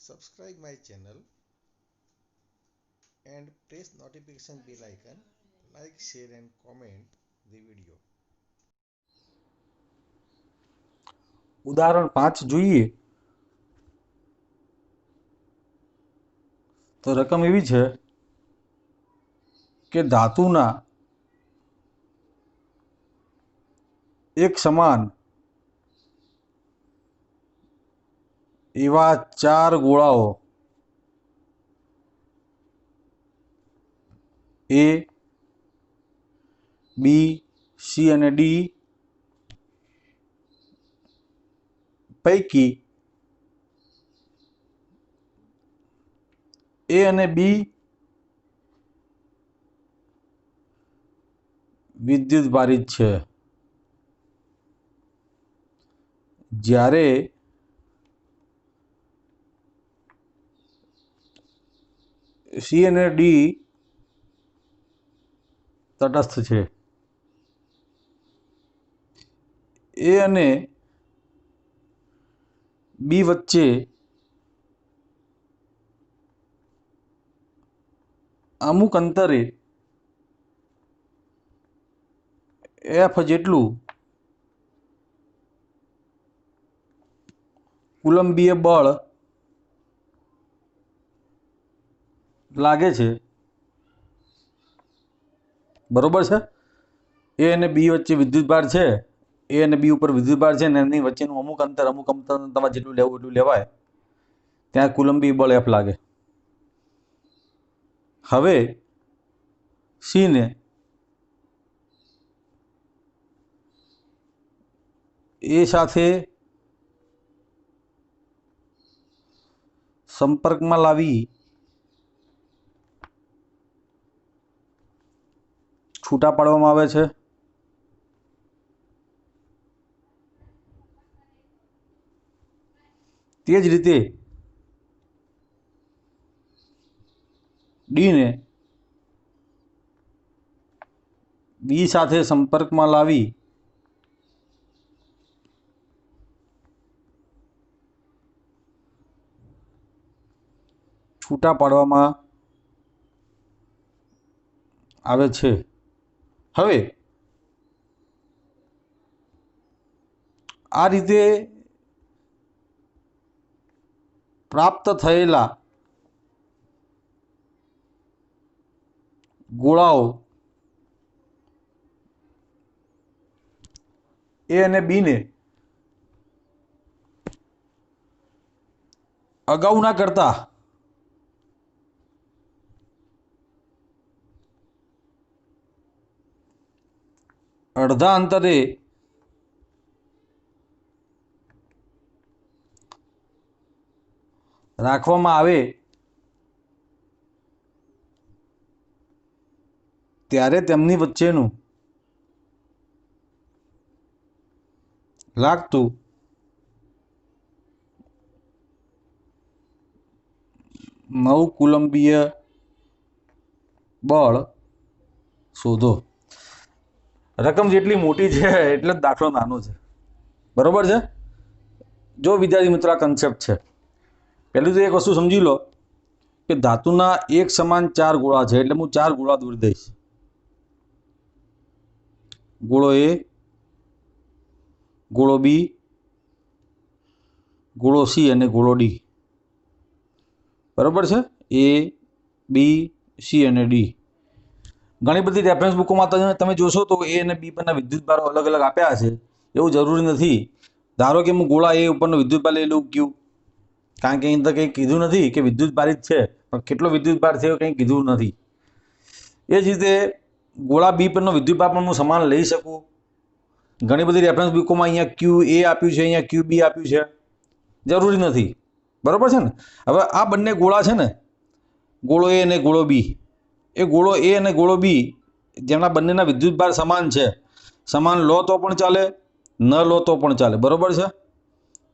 Subscribe my channel and press notification bell icon. Like, share and comment the video. ઉદાહરણ 5 જોઈએ તો રકમ એવી છે કે ધાતુના એક સમાન એવા 4 ગોળાઓ A, B, C અને D પૈકી A અને B વિદ્યુત ભારિત છે, જ્યારે C અને D તટસ્થ છે. A અને B વચ્ચે અમુક અંતરે F જેટલું કુલંબીય બળ લાગે છે. બરોબર છે. A અને B વચ્ચે વિદ્યુતભાર છે. A અને B ઉપર વિદ્યુતભાર છે ને એની વચ્ચેનું અમુક અંતર તમારે જેટલું લેવું એટલું લેવાય. ત્યાં કુલંબીય બળ F લાગે. હવે C ને A સાથે સંપર્કમાં લાવી છૂટા પાડવામાં આવે છે. તે જ રીતે D ને B સાથે સંપર્કમાં લાવી છૂટા પાડવામાં આવે છે. હવે આ રીતે પ્રાપ્ત થયેલા ગોળાઓ A અને B ને અગાઉના કરતા અડધા અંતરે રાખવામાં આવે ત્યારે તેમની વચ્ચેનું લાગતું નવ કુલંબીય બળ શોધો. રકમ જેટલી મોટી છે એટલે જ દાખલો નાનો છે. બરોબર છે. જો વિદ્યાર્થી મિત્રો આ કન્સેપ્ટ છે. પહેલું તો એક વસ્તુ સમજી લો કે ધાતુના એક સમાન 4 ગોળા છે એટલે હું 4 ગોળા દોરી દઈશ. ગોળો A, ગોળો B, ગોળો C અને ગોળો D. બરોબર છે. A, B, C અને D. ઘણી બધી રેફરન્સ બુકોમાં તમે જોશો તો A અને B પરના વિદ્યુતભારો અલગ અલગ આપ્યા છે. એવું જરૂરી નથી. ધારો કે હું ગોળા A ઉપરનો વિદ્યુતભાર લઈ લઉં Q, કારણ કે અહીં તો કંઈ કીધું નથી કે વિદ્યુત ભારિત છે, પણ કેટલો વિદ્યુત ભાર છે કંઈ કીધું નથી. એ જ રીતે ગોળા B પરનો વિદ્યુતભાર પણ હું સમાન લઈ શકું. ઘણી બધી રેફરન્સ બુકોમાં અહીંયા QA આપ્યું છે, અહીંયા QB આપ્યું છે. જરૂરી નથી. બરોબર છે ને. હવે આ બંને ગોળા છે ને, ગોળો A અને ગોળો B, એ ગોળો A અને ગોળો B જેમના બંનેના વિદ્યુતભાર સમાન છે, સમાન લો તો પણ ચાલે, ન લો તો પણ ચાલે. બરોબર છે.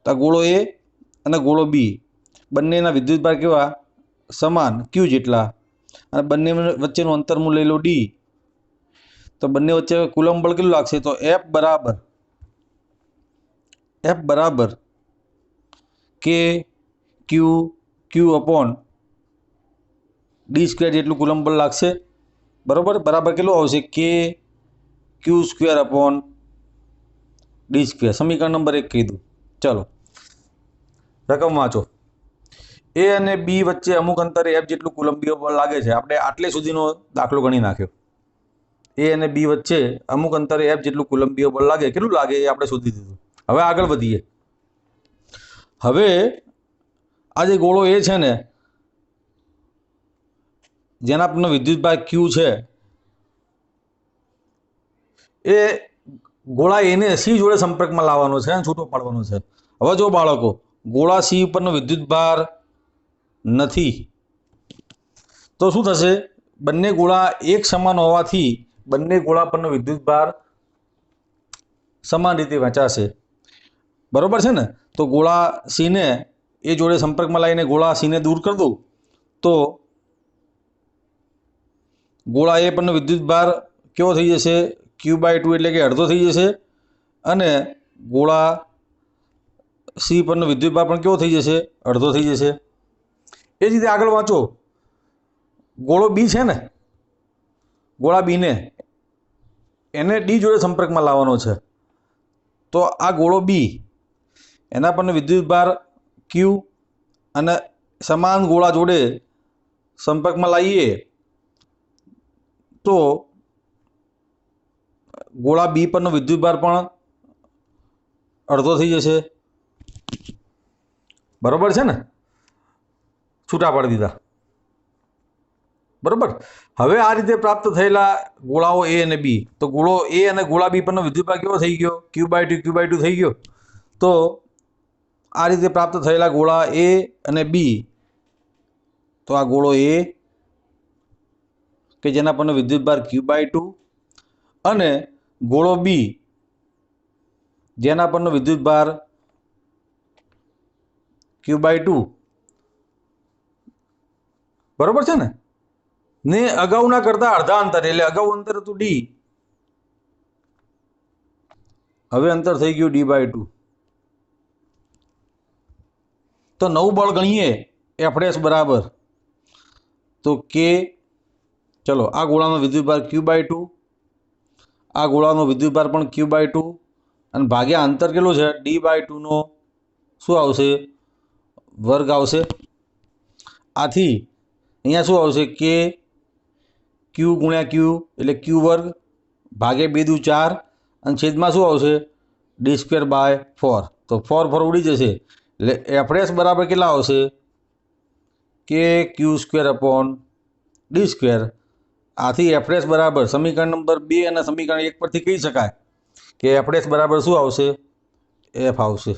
તો ગોળો A અને ગોળો B બંનેના વિદ્યુતભાર કેવા? સમાન, Q જેટલા. અને બંને વચ્ચેનું અંતર હું લઈ લઉં D, તો બંને વચ્ચે કુલંબ બળ કેટલું લાગશે? તો F બરાબર K Q ક્યુ અપોન ડી સ્ક્વેર જેટલું કુલમ બળ લાગશે, બરાબર. બરાબર કેટલું આવશે? કે Q square upon D square. સમીકરણ નંબર 1 કહી દઉં. ચલો રકમ વાંચો. એ અને બી વચ્ચે અમુક અંતરે એફ જેટલું કુલંબીય બળ લાગે છે. આપણે આટલે સુધીનો દાખલો ગણી નાખ્યો. એ અને બી વચ્ચે અમુક અંતરે એફ જેટલું કુલંબીય બળ લાગે. કેટલું લાગે એ આપણે શોધી દીધું. હવે આગળ વધીએ. હવે આ જે ગોળો એ છે ને, જેના પરનો વિદ્યુતભાર ક્યુ છે, એ ગોળા એને સી જોડે સંપર્કમાં લાવવાનો છે અને છૂટો પાડવાનો છે. હવે જો બાળકો, ગોળા સી ઉપરનો વિદ્યુતભાર નથી તો શું થશે? બંને ગોળા એક સમાન હોવાથી બંને ગોળા પરનો વિદ્યુતભાર સમાન રીતે વહેંચાશે, બરોબર છે ને? તો ગોળા સીને એ જોડે સંપર્કમાં લાવીને ગોળા સીને દૂર કરી દઉં તો ગોળા એ પરનો વિદ્યુતભાર કેવો થઈ જશે? Q/2 એટલે કે અડધો થઈ જશે. અને ગોળા સી પરનો વિદ્યુતભાર પણ કેવો થઈ જશે? અડધો થઈ જશે. એ જ રીતે આગળ વાંચો. ગોળો બી છે ને, ગોળા બીને એને ડી જોડે સંપર્કમાં લાવવાનો છે. તો આ ગોળો બી, એના પરનો વિદ્યુતભાર ક્યુ અને સમાન ગોળા જોડે સંપર્કમાં લાવીએ તો ગોળા બી પરનો વિદ્યુતભાર પણ અડધો થઈ જશે, બરોબર છે ને? છૂટા પાડી દીધા, બરોબર. હવે આ રીતે પ્રાપ્ત થયેલા ગોળાઓ એ અને બી, તો ગોળો એ અને ગોળા બી પરનો વિદ્યુતભાર કેવો થઈ ગયો? Q/2 થઈ ગયો. તો આ રીતે પ્રાપ્ત થયેલા ગોળા એ અને બી, તો આ ગોળો એ કે જેના પરનો વિદ્યુતભાર Q/2 અને ગોળો બી જેના પરનો વિદ્યુતભાર Q/2, બરોબર છે ને અગાઉના કરતા અડધા અંતર, એટલે અગાઉ અંતર હતું ડી, હવે અંતર થઈ ગયું D/2. તો નવું બળ ગણીએ F' બરાબર, તો કે ચલો આ ગોળાનો વિદ્યુતભાર Q/2, આ ગોળાનો વિદ્યુતભાર પણ Q/2 અને ભાગ્યા અંતર કેટલું છે? D/2 નો શું આવશે? વર્ગ આવશે. આથી અહીંયા શું આવશે? કે ક્યુ ગુણ્યા ક્યુ એટલે ક્યુ વર્ગ ભાગ્યા 2 દુ 4 અને છેદમાં શું આવશે? D²/4. તો 4 ઉડી જશે એટલે F' બરાબર કેટલા આવશે? કે Q² અપોન D². આથી F' બરાબર સમીકરણ નંબર 2 અને સમીકરણ 1 પરથી કહી શકાય કે F' બરાબર શું આવશે? F આવશે,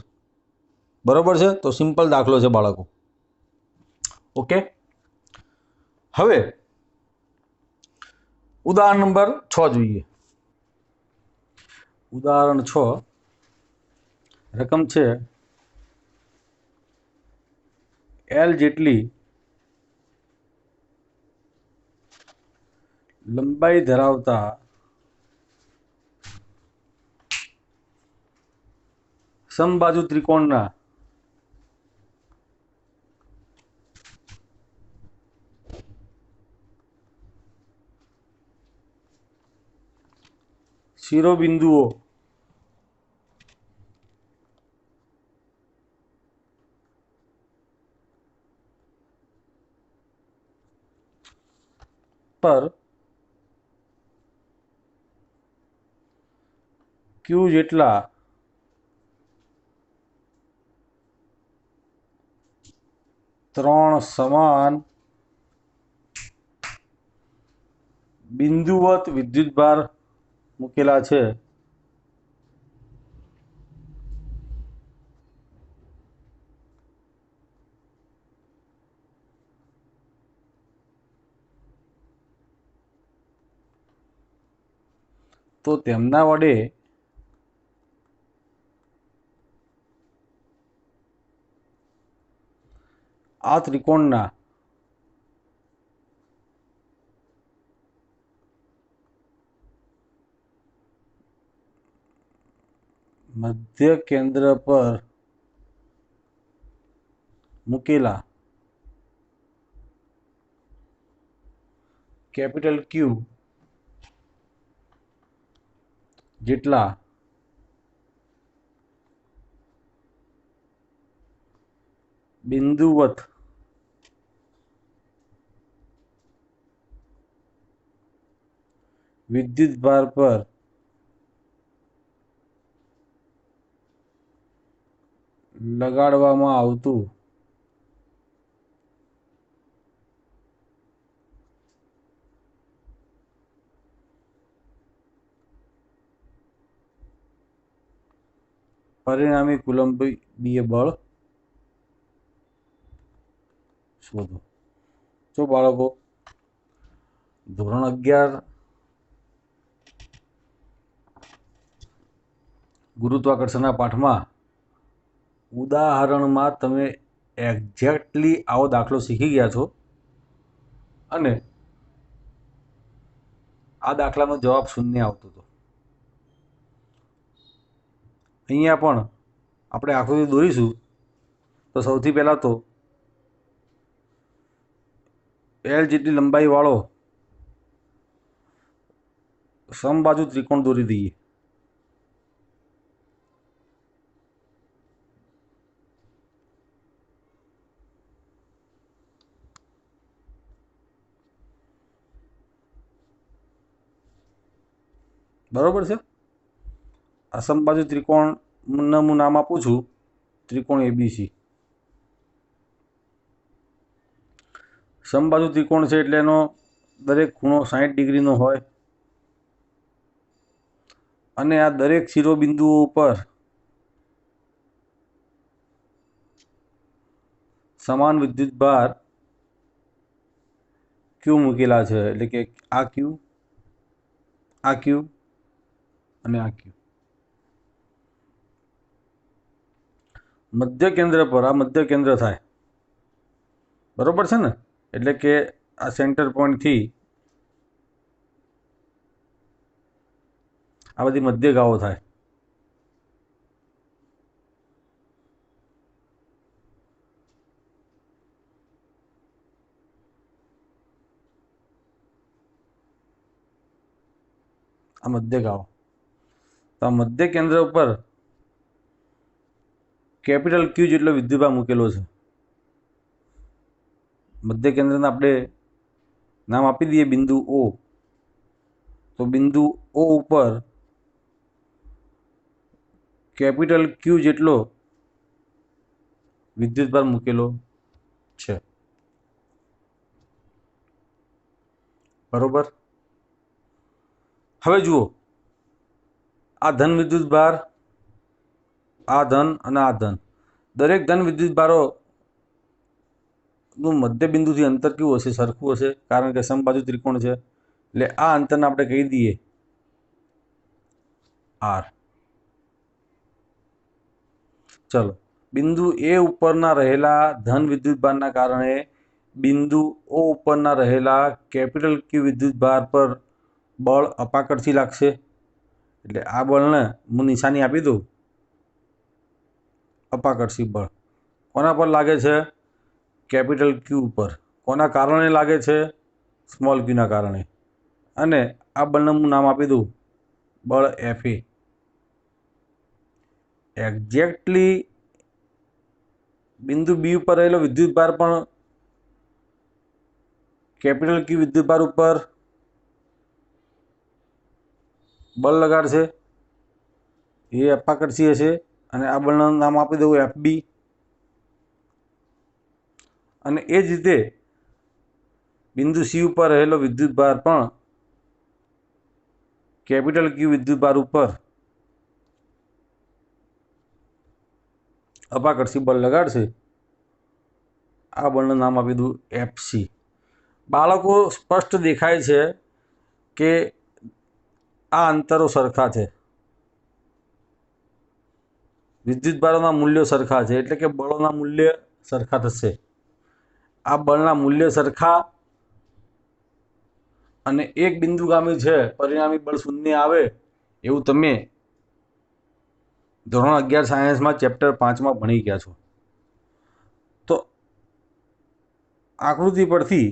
બરોબર છે? તો સિમ્પલ દાખલો છે બાળકો. ઓકે. હવે ઉદાહરણ નંબર 6 જોઈએ. ઉદાહરણ 6 રકમ છે L જેટલી લંબાઈ ધરાવતા સમબાજુ ત્રિકોણના શિરોબિંદુઓ પર Q જેટલા ત્રણ સમાન બિંદુવત વિદ્યુતભાર મૂકેલા છે તો તેમના વડે આ ત્રિકોણના મધ્ય કેન્દ્ર પર મૂકેલા કેપિટલ ક્યુ જેટલા બિંદુવત વિદ્યુતભાર પર લગાડવામાં આવતું પરિણામી કુલંબીય બળ શોધો। જો બાળકો ધોરણ 11 ગુરુત્વાકર્ષણના પાઠમાં ઉદાહરણમાં તમે એક્ઝેક્ટલી આવો દાખલો શીખી ગયા છો અને આ દાખલાનો જવાબ શૂન્ય આવતો હતો। અહીંયા પણ આપણે આકૃતિ દોરીશું તો સૌથી પહેલાં તો L જેટલી લંબાઈવાળો સમબાજુ ત્રિકોણ દોરી દઈએ। બરોબર છે। આ સમબાજુ ત્રિકોણનું હું નામ આપું છું ત્રિકોણ ABC। સમબાજુ ત્રિકોણ છે એટલે એનો દરેક ખૂણો 60 ડિગ્રીનો હોય અને આ દરેક શિરોબિંદુઓ ઉપર સમાન વિદ્યુતભાર ક્યુ મૂકેલા છે, એટલે કે આ ક્યુ અને આ ક્યુ। મધ્ય કેન્દ્ર પર આ મધ્ય કેન્દ્ર થાય, બરોબર છે ને, એટલે કે આ સેન્ટર પોઈન્ટથી આ બધી મધ્યગાઓ થાય। આ મધ્યગાઓ તો આ મધ્ય કેન્દ્ર ઉપર કેપિટલ ક્યુ જેટલો વિદ્યુતભાર મૂકેલો છે। મધ્ય કેન્દ્રને આપણે નામ આપી દઈએ બિંદુ O। તો બિંદુ O ઉપર કેપિટલ ક્યુ જેટલો વિદ્યુતભાર મૂકેલો છે, બરોબર। હવે જુઓ, આ ધન વિદ્યુતભાર, આ ધન અને આ ધન, દરેક ધન વિદ્યુતભારોનું મધ્ય બિંદુથી અંતર કેવું હશે? સરખું હશે, કારણ કે સમબાજુ ત્રિકોણ છે। એટલે આ અંતરને આપણે કહી દઈએ R। ચલો, બિંદુ A ઉપરના રહેલા ધન વિદ્યુતભારના કારણે બિંદુ O ઉપરના રહેલા કેપિટલ ક્યુ વિદ્યુતભાર પર બળ અપાકર્ષી લાગશે। એટલે આ બળને હું નિશાની આપી દઉં, અપાકર્ષી બળ કોના પર લાગે છે? કેપિટલ ક્યુ ઉપર। કોના કારણે લાગે છે? સ્મોલ ક્યુના કારણે। અને આ બળને હું નામ આપી દઉં બળ FA। એક્ઝેક્ટલી બિંદુ B ઉપર રહેલો વિદ્યુતભાર પણ કેપિટલ ક્યુ વિદ્યુતભાર ઉપર બળ લગાડશે, એ અપાકર્ષી હશે અને આ બળનું નામ આપી દઉં FB। અને એ જ રીતે બિંદુ C ઉપર રહેલો વિદ્યુતભાર પણ કેપિટલ ક્યુ વિદ્યુતભાર ઉપર અપાકર્ષી બળ લગાડશે, આ બળનું નામ આપી દઉં FC। બાળકો સ્પષ્ટ દેખાય છે કે આ અંતરો સરખા છે, વિદ્યુતભારોના મૂલ્યો સરખા છે, એટલે કે બળોના મૂલ્ય સરખા થશે। આ બળના મૂલ્ય સરખા અને એક બિંદુગામી છે, પરિણામી બળ શૂન્ય આવે એવું તમે ધોરણ 11 સાયન્સમાં ચેપ્ટર 5માં ભણી ગયા છો। તો આકૃતિ પરથી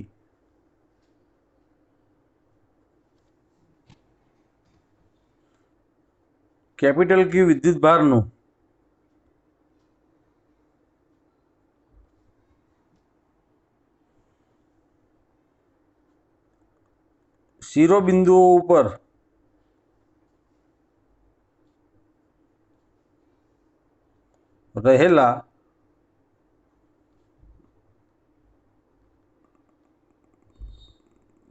કેપિટલ ક્યુ વિદ્યુતભારનું શિરોબિંદુઓ ઉપર રહેલા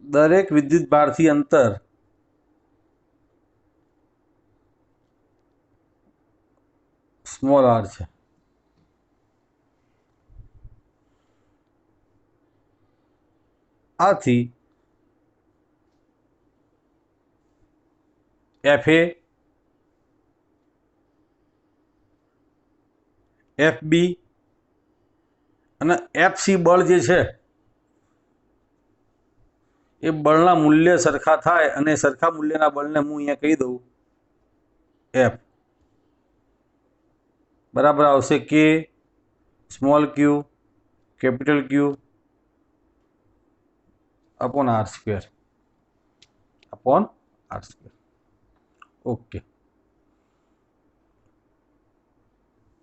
દરેક વિદ્યુતભારથી અંતર સ્મોલ આર છે. આથી FA, FB અને FC બળ જે છે એ બળના મૂલ્ય સરખા થાય અને સરખા મૂલ્યના બળને હું અહીંયા કહી દઉં F બરાબર આવશે કે small Q capital Q upon R square okay.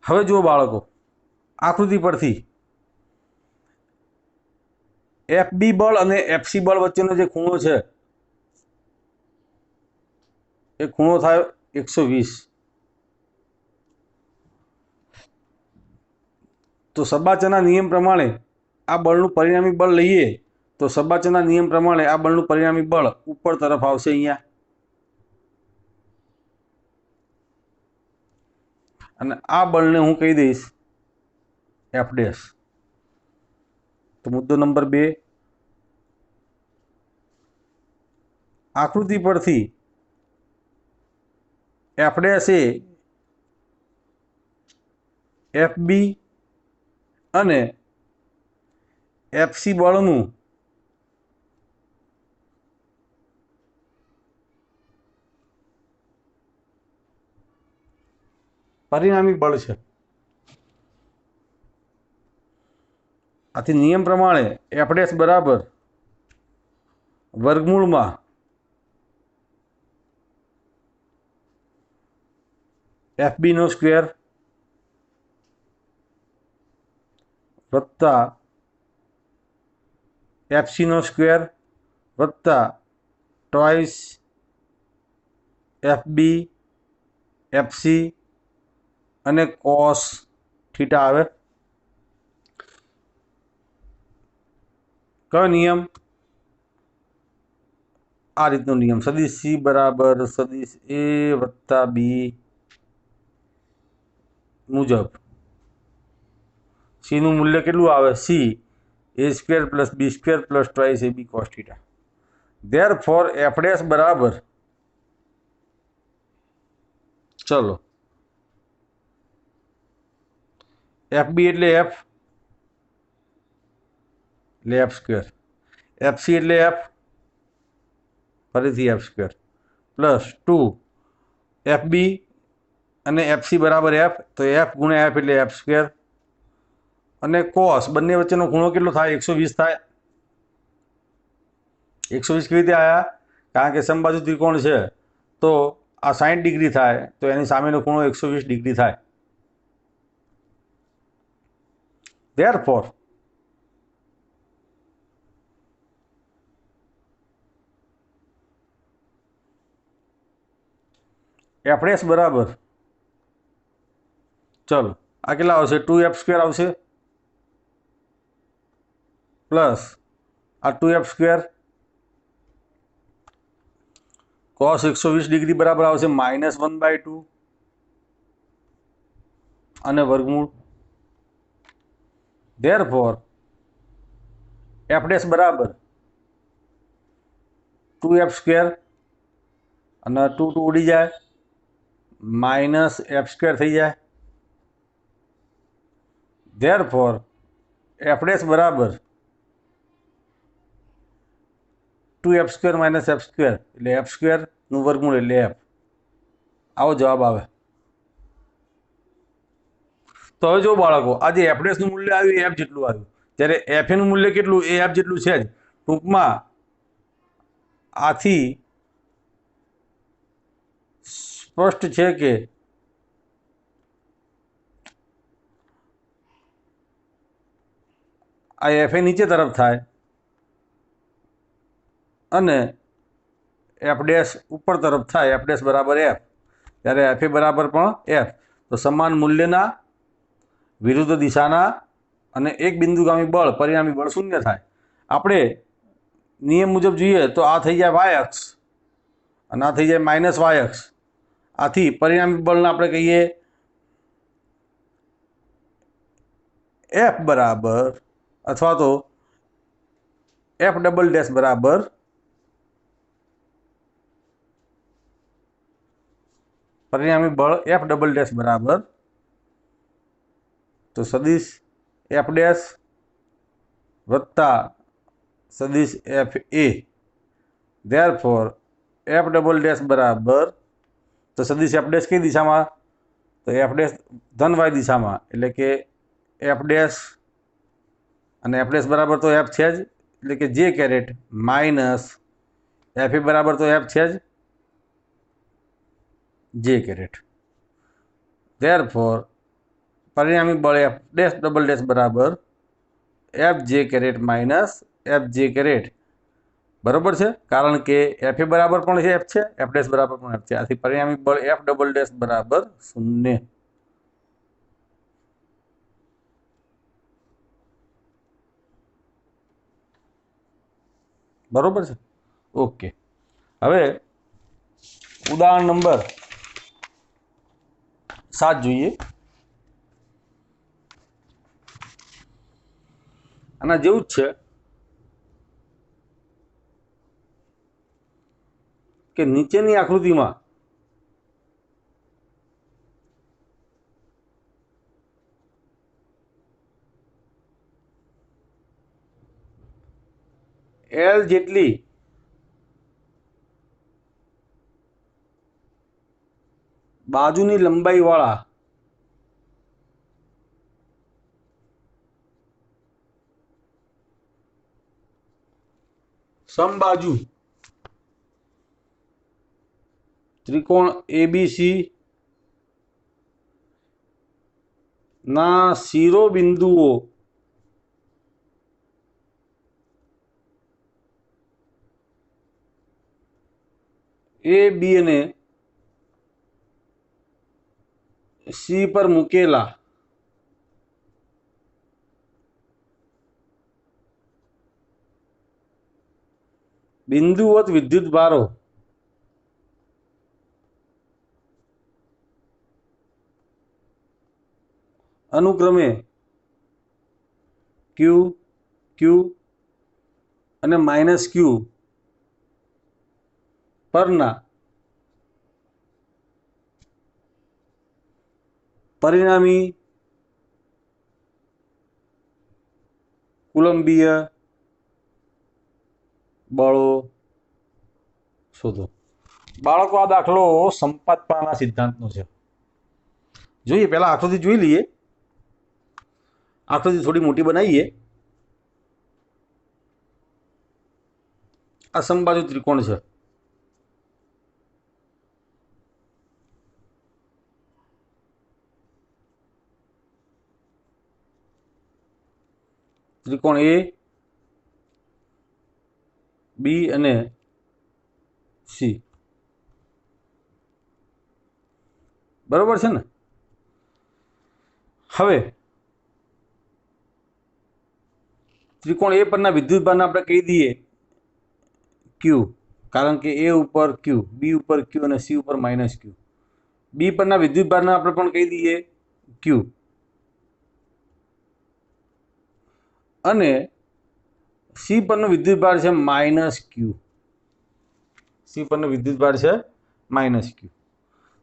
હવે જુઓ બાળકો, આકૃતિ પરથી FB બળ અને FC બળ વચ્ચેનો જે ખૂણો છે એ ખૂણો થાય 120. તો સબાચના નિયમ પ્રમાણે આ બળનું પરિણામી બળ લઈએ તો સબાચના નિયમ પ્રમાણે આ બળનું પરિણામી બળ ઉપર તરફ આવશે અહીંયા, અને આ બળને હું કહી દઈશ F ડેશ. તો મુદ્દો નંબર 2, આકૃતિ પરથી F ડેશ એ FB અને FC બળનું પરિણામી બળ છે. આથી નિયમ પ્રમાણે F ડેશ બરાબર વર્ગમૂળમાં FB નો સ્ક્વેર વત્તા FC નો સ્ક્વેર વત્તા ટ્વાઇસ FB FC અને કોસ થીટા આવે. કયો નિયમ? આ રીતનો નિયમ, સદિશ C બરાબર સદિશ A વત્તા B મુજબ C નું મૂલ્ય કેટલું આવે? C A square plus B square plus twice AB cos theta. Therefore F dash બરાબર, ચલો FB એટલે F એટલે F સ્ક્વેર, FC એટલે F ફરીથી F સ્ક્વેર પ્લસ 2 FB અને FC બરાબર F, તો F ગુણ્યા F એટલે F સ્ક્વેર, અને કોસ બંને વચ્ચેનો ખૂણો કેટલો થાય? 120 થાય. 120 કેવી રીતે આવ્યા? કારણ કે સમબાજુ ત્રિકોણ છે તો આ 60 ડિગ્રી થાય તો એની સામેનો ખૂણો 120 ડિગ્રી થાય. Therefore, F ડેશ બરાબર, ચલો આ કેટલા આવશે? 2F સ્ક્વેર આવશે પ્લસ આ 2F સ્ક્વેર કોસ 120 ડિગ્રી બરાબર આવશે -1/2 અને વર્ગમૂળ. Therefore, F ડેશ બરાબર 2F સ્ક્વેર અને 2 ઉડી જાય -F સ્ક્વેર થઈ જાય. Therefore, F ડેશ બરાબર 2F square minus F square એટલે F સ્ક્વેરનું વર્ગમૂળ એટલે F. આવો જવાબ આવે. તો હવે જો બાળકો, આ જે F ડેશનું મૂલ્ય આવ્યું એ F જેટલું આવ્યું, જ્યારે FA નું મૂલ્ય કેટલું? એ F જેટલું છે જ. ટૂંકમાં આથી સ્પષ્ટ છે કે આ એફ એ નીચે તરફ થાય અને એફ ડેશ ઉપર તરફ થાય, એફ ડેશ બરાબર એફ, ત્યારે એફ એ બરાબર પણ એફ. તો સમાન મૂલ્યના વિરુદ્ધ દિશાના અને એક બિંદુગામી બળ પરિણામી બળ શૂન્ય થાય. આપણે નિયમ મુજબ જોઈએ તો આ થઈ જાય વાય અક્ષ અને આ થઈ જાય માઇનસ વાય અક્ષ. આથી પરિણામી બળને આપણે કહીએ એફ બરાબર અથવા તો એફ ડબલ ડેશ બરાબર પરિણામી બળ એફ ડબલ ડેશ બરાબર તો સદિશ એફ ડેશ વત્તા સદિશ F A, therefore F double dash બરાબર તો સદિશ એફ ડેશ કઈ દિશામાં, તો એફ ડેશ ધન વાય દિશામાં, એટલે કે એફ ડેશ અને એફ ડેશ બરાબર તો એફ છે જ, એટલે કે જે કેરેટ માઇનસ એફ એ બરાબર તો એફ છે જ જે કેરેટ. ધેરફોર પરિણામી બળ એફ ડેશ ડબલ ડેશ બરાબર એફ જે કેરેટ માઇનસ એફ જે કેરેટ. બરાબર છે, કારણ કે એફ એ બરાબર પણ એફ છે, એફ ડેશ બરાબર પણ એફ છે. આથી પરિણામી બળ એફ ડબલ ડેશ બરાબર 0. બરોબર છે, ઓકે. હવે ઉદાહરણ નંબર 7 જોઈએ. આના જેવું જ છે કે નીચેની આકૃતિમાં એલ જેટલી બાજુની લંબાઈ વાળા સમબાજુ ત્રિકોણ એબીસી ના શિરોબિંદુઓ એ બી અને સી પર મૂકેલા બિંદુવત વિદ્યુત ભારો અનુક્રમે ક્યુ ક્યુ અને માઇનસ ક્યુ પરના પરિણામી કુલંબીય બળો શોધો. બાળકો, આ દાખલો સંપાતપાના સિદ્ધાંતનો છે. જોઈએ, પહેલા આકૃતિ જોઈ લઈએ. આકૃતિ થોડી મોટી બનાવીએ. આ સમબાજુ ત્રિકોણ છે. ત્રિકોણ એ બી અને સી. બરોબર છે ને? હવે ત્રિકોણ એ પરના વિદ્યુતભારને આપણે કહી દઈએ ક્યુ, કારણ કે એ ઉપર ક્યુ, બી ઉપર ક્યુ અને સી ઉપર માઇનસ ક્યુ. બી પરના વિદ્યુતભારને આપણે પણ કહી દઈએ ક્યુ અને સી પરનો વિદ્યુતભાર છે માઇનસ ક્યુ. સી પરનો વિદ્યુતભાર છે માઇનસ ક્યુ.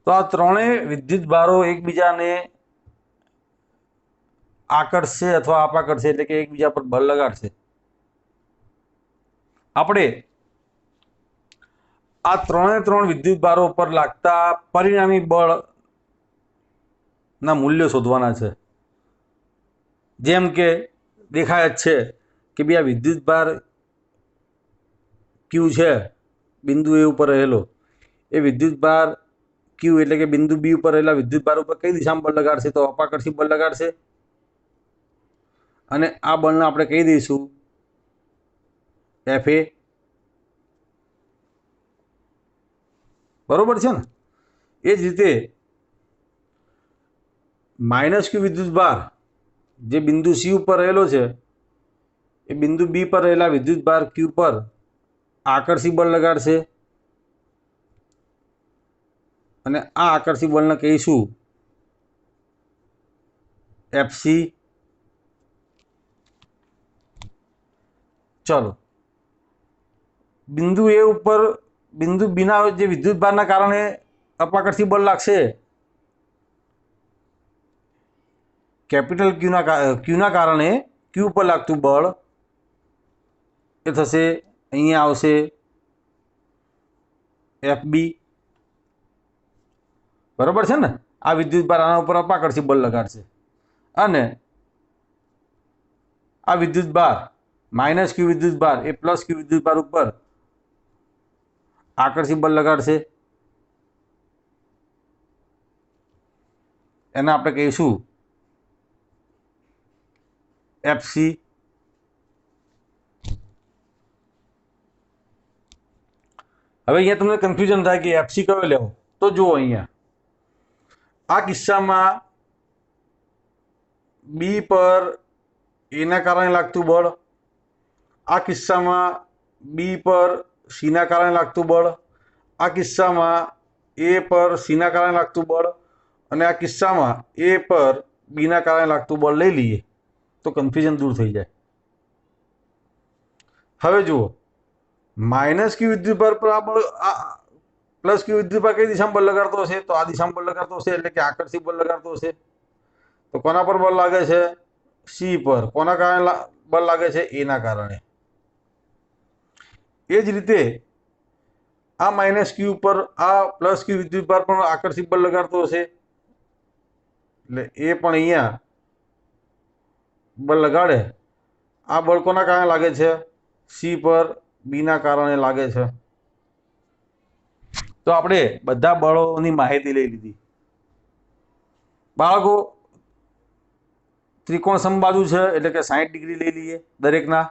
તો આ ત્રણેય વિદ્યુતભારો એકબીજાને આકર્ષશે અથવા અપાકર્ષશે, એટલે કે એકબીજા પર બળ લગાડશે. આપણે આ ત્રણ વિદ્યુતભારો પર લાગતા પરિણામી બળ ના મૂલ્યો શોધવાના છે. જેમ કે દેખાય જ છે કે બે આ વિદ્યુતભાર ક્યુ છે બિંદુ એ ઉપર રહેલો, એ વિદ્યુતભાર ક્યુ એટલે કે બિંદુ બી ઉપર રહેલા વિદ્યુતભાર ઉપર કઈ દિશામાં બળ લગાડશે? તો અપાકર્ષી બળ લગાડશે. અને આ બળને આપણે કહી દઈશું FA. બરોબર છે ને? એ જ રીતે માઇનસ ક્યુ વિદ્યુતભાર જે બિંદુ સી ઉપર રહેલો છે એ બિંદુ બી પર રહેલા વિદ્યુતભાર ક્યુ પર આકર્ષી બળ લગાડશે. અને આ આકર્ષી બળને કહીશું FC. ચલો, બિંદુ એ ઉપર બિંદુ બીના જે વિદ્યુતભારના કારણે અપાકર્ષી બળ લાગશે કેપિટલ ક્યુના કારણે ક્યુ પર લાગતું બળ એ થશે, અહીંયા આવશે FB. બરોબર છે ને? આ વિદ્યુતભાર આના ઉપર અપાકર્ષી બળ લગાડશે અને આ વિદ્યુતભાર માઇનસ ક્યુ વિદ્યુતભાર એ પ્લસ ક્યુ વિદ્યુતભાર ઉપર આકર્ષી બળ લગાડશે. એને આપણે કહીશું FC. હવે અહીંયા તમને કન્ફ્યુઝન થાય કે FC કયો લેવો? તો જુઓ, અહીંયા આ કિસ્સામાં બી પર એના કારણે લાગતું બળ, આ કિસ્સામાં બી પર સીના કારણે લાગતું બળ, આ કિસ્સામાં એ પર સીના કારણે લાગતું બળ, અને આ કિસ્સામાં એ પર બીના કારણે લાગતું બળ લઈ લઈએ તો કન્ફ્યુઝન દૂર થઈ જાય. હવે જુઓ, માઇનસ ક્યુ વિદ્યુતભાર પર આ બળ પ્લસ ક્યુ વિદ્યુતભાર કઈ દિશામાં બળ લગાડતો હશે? તો આ દિશામાં બળ લગાડતો હશે, એટલે કે આકર્ષી બળ લગાડતો હશે. તો કોના પર બળ લાગે છે? સી પર. કોના કારણે બળ લાગે છે? એના કારણે. એ જ રીતે આ માઇનસ ક્યુ પર આ પ્લસ ક્યુ વિદ્યુતભાર પણ આકર્ષી બળ લગાડતો હશે, એટલે એ પણ અહીંયા બળ લગાડે. આ બળ કોના કારણે લાગે છે? સી પર બીના કારણે લાગે છે. તો આપણે બધા બળોની માહિતી લઈ લીધી. બાળકો, ત્રિકોણ સમબાજુ છે એટલે કે 60 ડિગ્રી લઈ લઈએ દરેકના.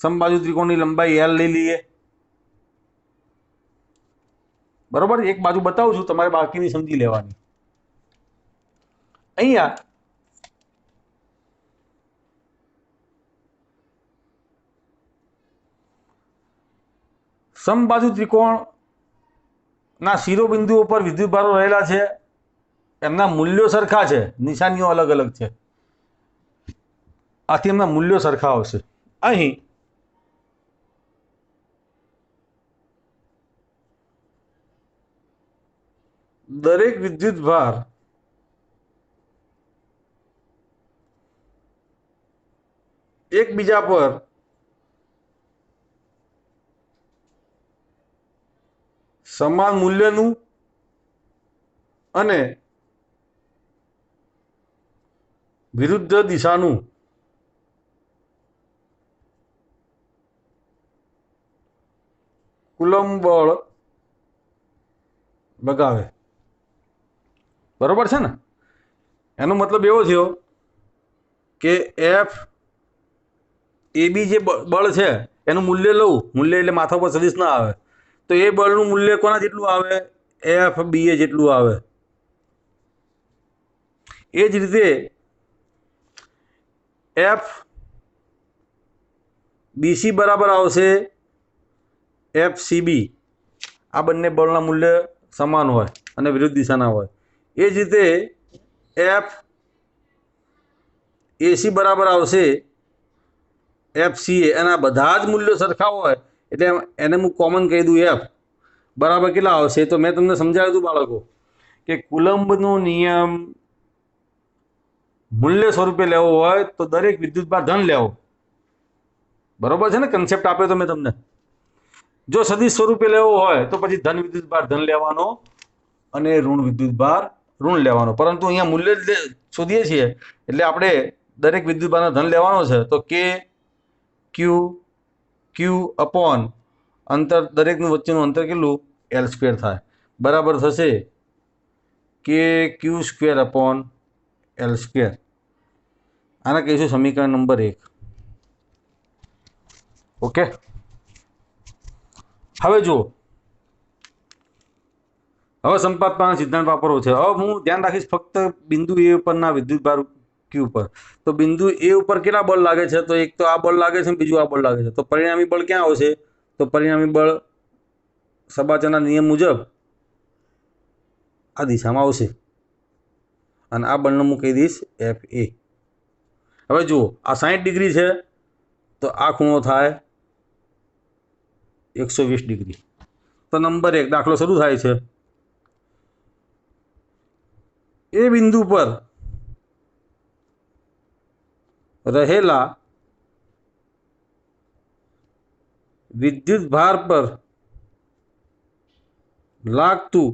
સમબાજુ ત્રિકોણની લંબાઈ L લઈ લઈએ. બરોબર? એક બાજુ બતાવું છું, તમારે બાકીની સમજી લેવાની. અહીંયા સમબાજુ ત્રિકોણના શિરોબિંદુઓ પર વિદ્યુતભારો રહેલા છે, એમના મૂલ્યો સરખા છે, નિશાનીઓ અલગ અલગ છે. આથી એમના મૂલ્યો સરખા આવશે. અહીં દરેક વિદ્યુતભાર એકબીજા પર સમાન મૂલ્યનું અને વિરુદ્ધ દિશાનું કુલંબ બળ લગાવે. બરોબર છે ને? એનો મતલબ એવો થયો કે FAB જે બળ છે એનું મૂલ્ય લઉં, મૂલ્ય એટલે માથા પર સદિશ ના આવે, તો એ બળનું મૂલ્ય કોના જેટલું આવે? FBA જેટલું આવે. એ જ રીતે FBC બરાબર આવશે FCB. આ બંને બળના મૂલ્ય સમાન હોય અને વિરુદ્ધ દિશાના હોય. એ જ રીતે FAC બરાબર આવશે FCA. એના બધા જ મૂલ્યો સરખા હોય એટલે એને હું કોમન કહી દઉં F બરાબર કેટલા આવશે? તો મેં તમને સમજાવ્યું હતું બાળકો કે કુલંબનો નિયમ મૂલ્ય સ્વરૂપે લેવો હોય તો દરેક વિદ્યુતભાર ધન લેવો. બરોબર છે ને? કન્સેપ્ટ આપ્યો તો મેં તમને. જો સદિશ સ્વરૂપે લેવો હોય તો પછી ધન વિદ્યુતભાર ધન લેવાનો અને ઋણ વિદ્યુતભાર ઋણ લેવાનો. પરંતુ અહીંયા મૂલ્ય શોધીએ છીએ એટલે આપણે દરેક વિદ્યુતભારનો ધન લેવાનો છે. તો K ક્યુ ક્યુ અપોન અંતર દરેકનું વચ્ચેનું અંતર કેટલું એલ સ્ક્વેર થાય બરાબર થશે કે Q square upon L square. આને કહીશું સમીકરણ નંબર 1. ઓકે. હવે જુઓ, હવે સંપાદન સિદ્ધાંત વાપરવો છે. હવે હું ધ્યાન રાખીશ ફક્ત બિંદુ એ ઉપરના વિદ્યુતભાર ક્યુ ઉપર. તો બિંદુ એ ઉપર કેટલા બળ લાગે છે? તો એક તો આ બળ લાગે છે, બીજું આ બળ લાગે છે. તો પરિણામી બળ ક્યાં આવશે? તો પરિણામી બળ સબાચરના નિયમ મુજબ આ દિશામાં આવશે અને આ બળને હું કહી દઈશ એફ એ. હવે જુઓ, આ 60 ડિગ્રી છે તો આ ખૂણો થાય 120 ડિગ્રી. તો નંબર 1 દાખલો શરૂ થાય છે. એ બિંદુ પર રહેલા વિદ્યુત ભાર પર લાગતું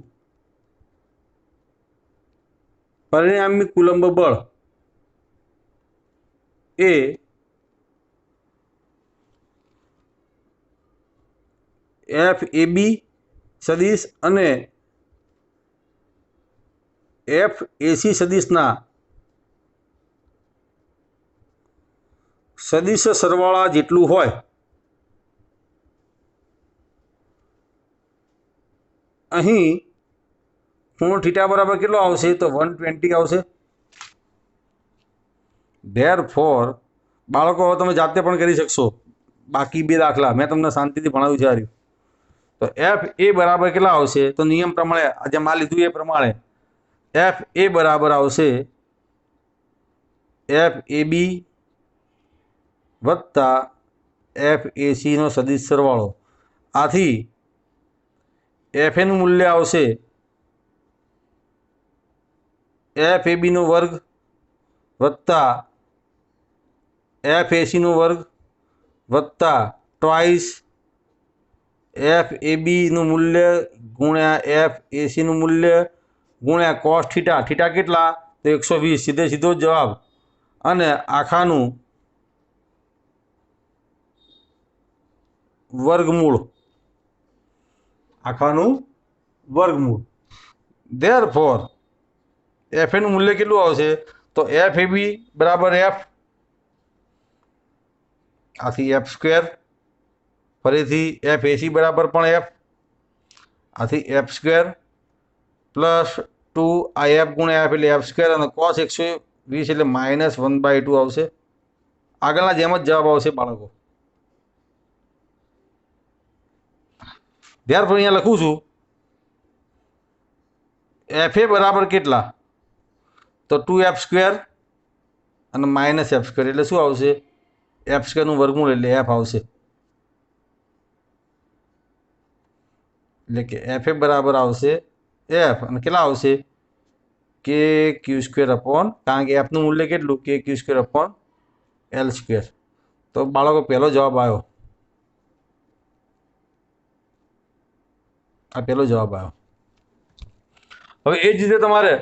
પરિણામી કુલંબ બળ એ એફ એ બી સદિશ અને એફ એસી સદિશના સદિશ સરવાળા જેટલું હોય. અહીં ખૂણો થીટા બરાબર કેટલો આવશે? તો 120 આવશે. ધેરફોર બાળકો હવે તમે જાતે પણ કરી શકશો. બાકી 2 દાખલા મેં તમને શાંતિથી ભણાવ્યું છે. આ રહ્યું. તો એફ એ બરાબર કેટલા આવશે? તો નિયમ પ્રમાણે આજે માં લીધું એ પ્રમાણે એફ એ બરાબર આવશે એફ એ બી વત્તા એફ એસીનો સદિશ સરવાળો. આથી એફ એનું મૂલ્ય આવશે એફ એ બીનો વર્ગ વત્તા એફ એસીનો વર્ગ વત્તા ટ્વાઇસ એફ એ બીનું મૂલ્ય ગુણ્યા એફ એસીનું મૂલ્ય ગુણ્યા કોસ થીટા. થીટા કેટલા? તો 120. સીધે સીધો જવાબ. અને આખાનું વર્ગમૂળ. આખાનું વર્ગમૂળ. ધેરફોર એફ એનું મૂલ્ય કેટલું આવશે? તો એફ એ બી બરાબર એફ. આથી એફ સ્ક્વેર. ફરીથી એફ એસી બરાબર પણ એફ. આથી એફ સ્ક્વેર પ્લસ 2 આ એફ ગુણ્યા એફ એટલે એફ સ્ક્વેર અને કોસ 120 એટલે -1/2 આવશે. આગળના જેમ જ જવાબ આવશે બાળકો. ત્યાર પછી અહીંયા લખું છું એફ એ બરાબર કેટલા? તો 2f સ્ક્વેર અને -f સ્ક્વેર એટલે શું આવશે? એફ સ્ક્વેરનું વર્ગમૂળ એટલે એફ આવશે. એટલે કે એફ એ બરાબર આવશે એફ અને કેટલા આવશે? કે ક્યુ સ્ક્વેર અપોન, કારણ કે એફનું મૂલ્ય કેટલું? કે Q square upon L square. તો બાળકો પહેલો જવાબ આવ્યો. આ પહેલો જવાબ આવ્યો. હવે એ જ રીતે તમારે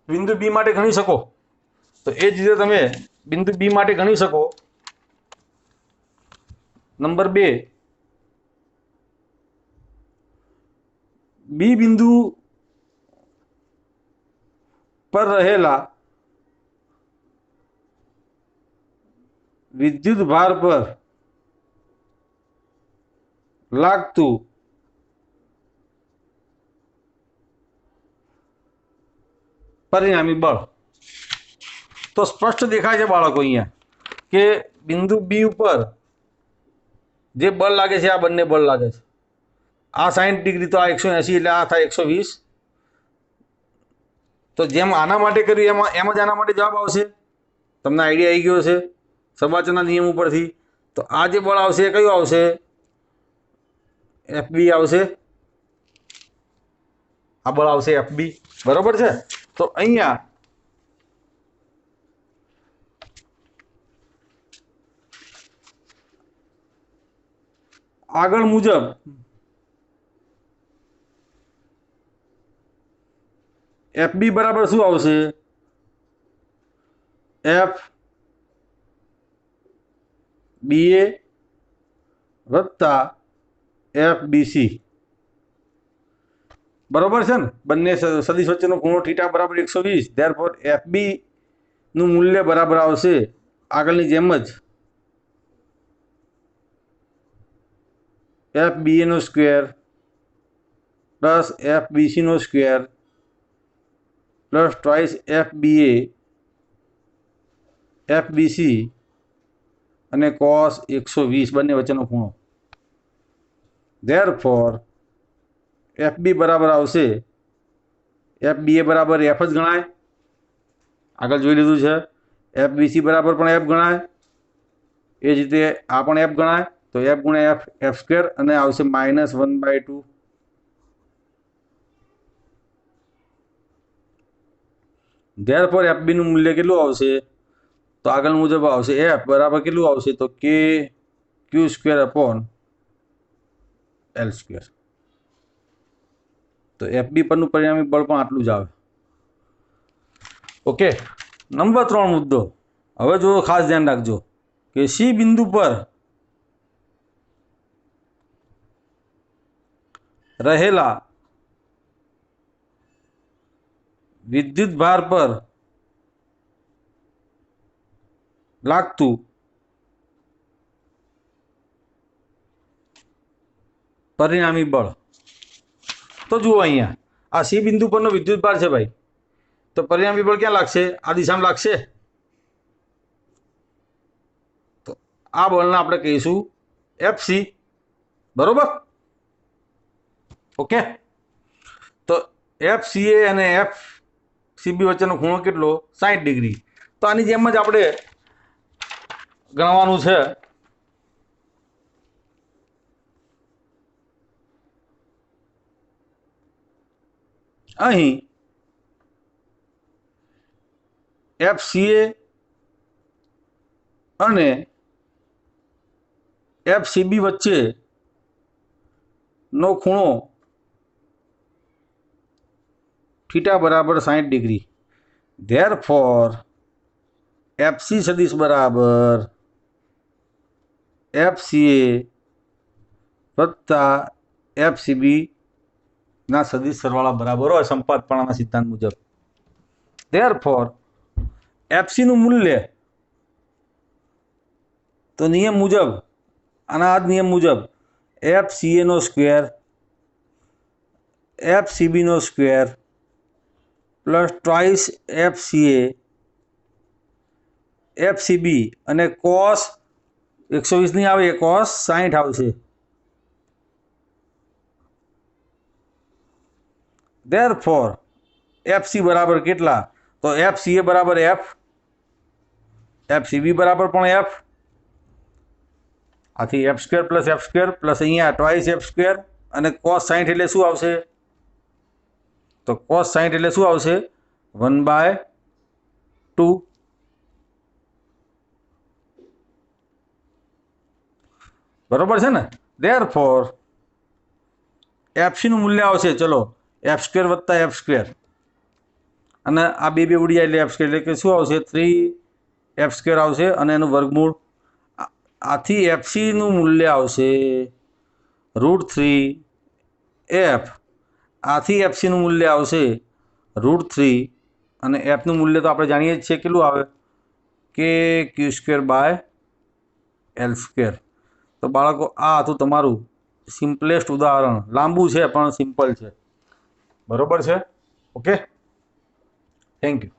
બિંદુ બી માટે ગણી શકો. તો એ જ રીતે તમે બિંદુ બી માટે ગણી શકો. નંબર 2, બી બિંદુ પર રહેલા વિદ્યુત ભાર પર લાગતું પરિણામી બળ. તો સ્પષ્ટ દેખાય છે બાળકો અહીંયા કે બિંદુ બી ઉપર જે બળ લાગે છે આ બંને બળ લાગે છે. આ 60 ડિગ્રી તો આ 180 એટલે આ થાય 120. તો જેમ આના માટે કર્યું એમ જ આના માટે જવાબ આવશે. તમને આઈડિયા આવી ગયો છે સબાચરના નિયમ ઉપરથી. તો આ જે બળ આવશે એ કયું આવશે? એફ બી આવશે. આ બળ આવશે એફ બી. બરોબર છે. તો અહીંયા આગળ મુજબ એફ બી બરાબર શું આવશે? એફ BA વત્તા FBC બરોબર છે ને? બંને સદિશ વચ્ચેનો ખૂણો થીટા બરાબર 120. ધેરફોર FB નું મૂલ્ય બરાબર આવશે આગળની જેમ જ FBA નો સ્ક્વેર પ્લસ FBC નો square plus twice FBA FBC અને cos 120 બંને વચ્ચેનો ખૂણો. ધેરફોર FB બરાબર આવશે FBA બરાબર F જ ગણાય, આગળ જોઈ લીધું છે. FBC બરાબર પણ F ગણાય, એ જ રીતે આ પણ F ગણાય. તો F ગુણ્યા F F સ્ક્વેર અને આવશે -1/2. ધેરફોર FB નું મૂલ્ય કેટલું આવશે? તો આગળ મુજબ આવશે F બરાબર કેટલું આવશે? તો KQ² / L². તો FB પરનું પરિણામી બળ પણ આટલું જ આવે. ઓકે. નંબર 3 મુદ્દો. હવે જો ખાસ ધ્યાન રાખજો કે C બિંદુ પર રહેલા વિદ્યુત ભાર પર લાગતું પરિણામી બળ. તો જુઓ અહીંયા આ C બિંદુ પરનો વિદ્યુત ભાર છે ભાઈ, તો પરિણામી બળ ક્યાં લાગશે? આ દિશામાં લાગશે. તો આ બળને આપણે કહીશું FC. બરોબર? ઓકે. તો FCA અને FCB વચ્ચેનો ખૂણો કેટલો? 60 ડિગ્રી. તો આની જેમ જ આપણે ગણવાનું છે. અહીં FCA અને FCB વચ્ચે નો ખૂણો થીટા બરાબર 60 ડિગ્રી. ધેરફોર FC સદિશ બરાબર FCA વત્તા FCB ના સદિશ સરવાળા બરાબર હોય સંપાતપણાના સિદ્ધાંત મુજબ. ધેરફોર FC નું મૂલ્ય તો નિયમ મુજબ આના આ જ નિયમ મુજબ FCA નો સ્ક્વેર FCB નો square plus twice FCA FCB અને cos 120 નહીં આવે, cos 60 આવશે. ધેરફોર FC બરાબર કેટલા? તો FCA બરાબર F, FCB બરાબર પણ F. આથી F² + F² પ્લસ અહીંયા ટ્વાઇસ F² અને cos 60 એટલે શું આવશે? તો cos 60 એટલે શું આવશે? 1/2. બરોબર છે ને? ધેરફોર FC નું મૂલ્ય આવશે, ચલો F² વત્તા F² અને આ બે ઉડી જાય એટલે F² એટલે કે શું આવશે? 3F² આવશે અને એનું વર્ગમૂળ. આથી FC નું મૂલ્ય આવશે √3F. આથી FC નું મૂલ્ય આવશે √3 અને F નું મૂલ્ય તો આપણે જાણીએ જ છીએ કેટલું આવે? KQ² / L². તો બાળકો આ હતું તમારું સિમ્પલેસ્ટ ઉદાહરણ. લાંબુ છે પણ સિમ્પલ છે. બરોબર છે? ઓકે. Thank you.